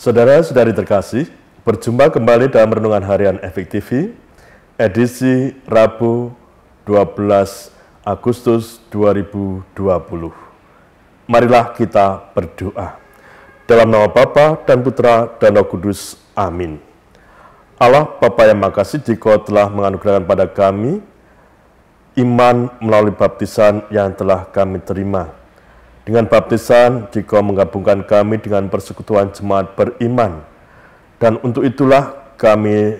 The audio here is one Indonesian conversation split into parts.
Saudara-saudari terkasih, berjumpa kembali dalam Renungan Harian FIK TV, edisi Rabu 12 Agustus 2020. Marilah kita berdoa. Dalam nama Bapa dan Putra dan Roh Kudus. Amin. Allah Bapa yang makasih Dikau telah menganugerahkan pada kami iman melalui baptisan yang telah kami terima. Dengan baptisan, Dikau menggabungkan kami dengan persekutuan jemaat beriman. Dan untuk itulah kami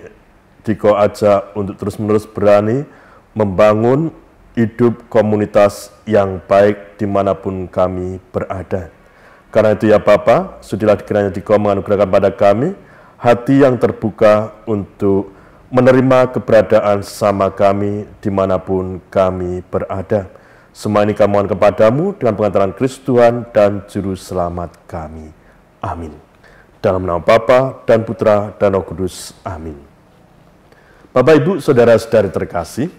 Dikau ajak untuk terus-menerus berani membangun hidup komunitas yang baik dimanapun kami berada. Karena itu ya Bapa, sudilah kiranya Dikau menganugerahkan pada kami hati yang terbuka untuk menerima keberadaan sesama kami dimanapun kami berada. Semua ini kami mohon kepadamu dengan pengantaran Kristus Tuhan dan Juru Selamat kami. Amin. Dalam nama Bapa dan Putra dan Roh Kudus. Amin. Bapak, Ibu, Saudara-saudari terkasih,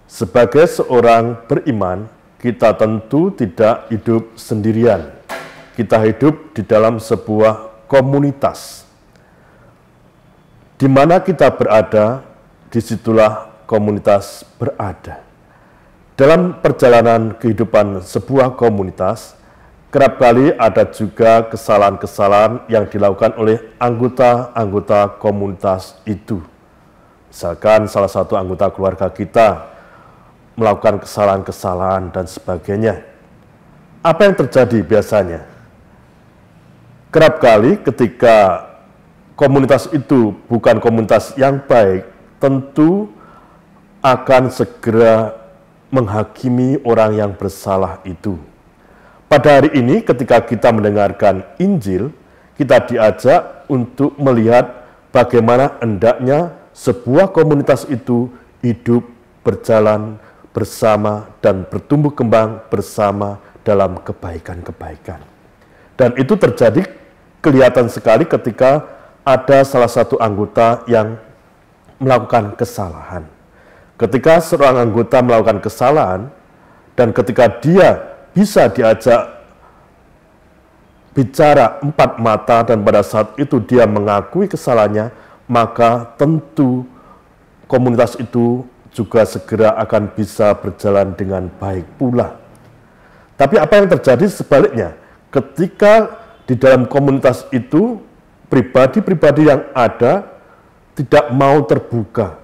sebagai seorang beriman, kita tentu tidak hidup sendirian. Kita hidup di dalam sebuah komunitas. Di mana kita berada, disitulah komunitas berada. Dalam perjalanan kehidupan sebuah komunitas, kerap kali ada juga kesalahan-kesalahan yang dilakukan oleh anggota-anggota komunitas itu. Misalkan salah satu anggota keluarga kita melakukan kesalahan-kesalahan dan sebagainya. Apa yang terjadi biasanya? Kerap kali ketika komunitas itu bukan komunitas yang baik, tentu akan segera menghakimi orang yang bersalah itu. Pada hari ini ketika kita mendengarkan Injil, kita diajak untuk melihat bagaimana hendaknya sebuah komunitas itu hidup, berjalan bersama, dan bertumbuh kembang bersama dalam kebaikan-kebaikan. Dan itu terjadi kelihatan sekali ketika ada salah satu anggota yang melakukan kesalahan. Ketika seorang anggota melakukan kesalahan, dan ketika dia bisa diajak bicara empat mata, dan pada saat itu dia mengakui kesalahannya, maka tentu komunitas itu juga segera akan bisa berjalan dengan baik pula. Tapi apa yang terjadi sebaliknya? Ketika di dalam komunitas itu, pribadi-pribadi yang ada tidak mau terbuka,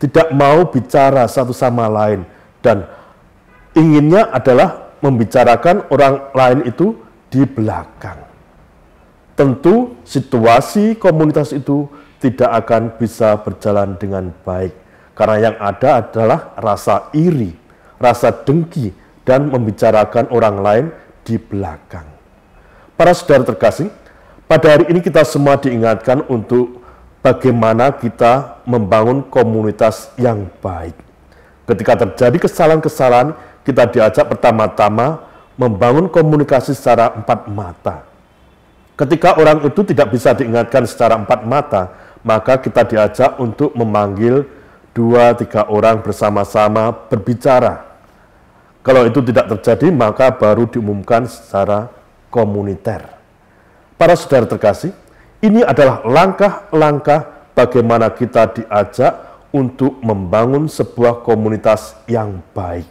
tidak mau bicara satu sama lain, dan inginnya adalah membicarakan orang lain itu di belakang. Tentu situasi komunitas itu tidak akan bisa berjalan dengan baik, karena yang ada adalah rasa iri, rasa dengki, dan membicarakan orang lain di belakang. Para saudara terkasih, pada hari ini kita semua diingatkan untuk bagaimana kita membangun komunitas yang baik. Ketika terjadi kesalahan-kesalahan, kita diajak pertama-tama membangun komunikasi secara empat mata. Ketika orang itu tidak bisa diingatkan secara empat mata, maka kita diajak untuk memanggil 2-3 orang bersama-sama berbicara. Kalau itu tidak terjadi, maka baru diumumkan secara komuniter. Para saudara terkasih, ini adalah langkah-langkah bagaimana kita diajak untuk membangun sebuah komunitas yang baik.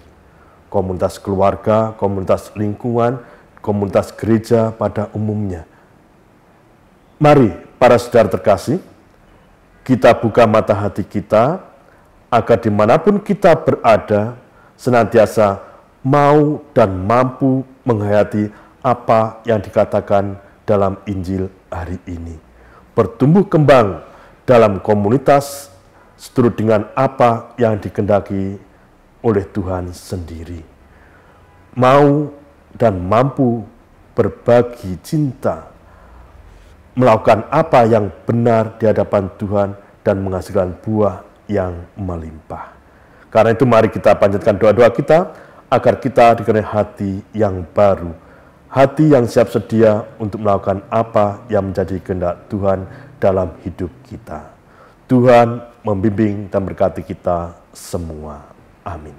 Komunitas keluarga, komunitas lingkungan, komunitas gereja pada umumnya. Mari para saudara terkasih, kita buka mata hati kita, agar dimanapun kita berada, senantiasa mau dan mampu menghayati apa yang dikatakan dalam Injil hari ini. Bertumbuh kembang dalam komunitas seturut dengan apa yang dikehendaki oleh Tuhan sendiri. Mau dan mampu berbagi cinta, melakukan apa yang benar di hadapan Tuhan, dan menghasilkan buah yang melimpah. Karena itu mari kita panjatkan doa-doa kita, agar kita dikenai hati yang baru, hati yang siap sedia untuk melakukan apa yang menjadi kehendak Tuhan dalam hidup kita. Tuhan membimbing dan berkati kita semua. Amin.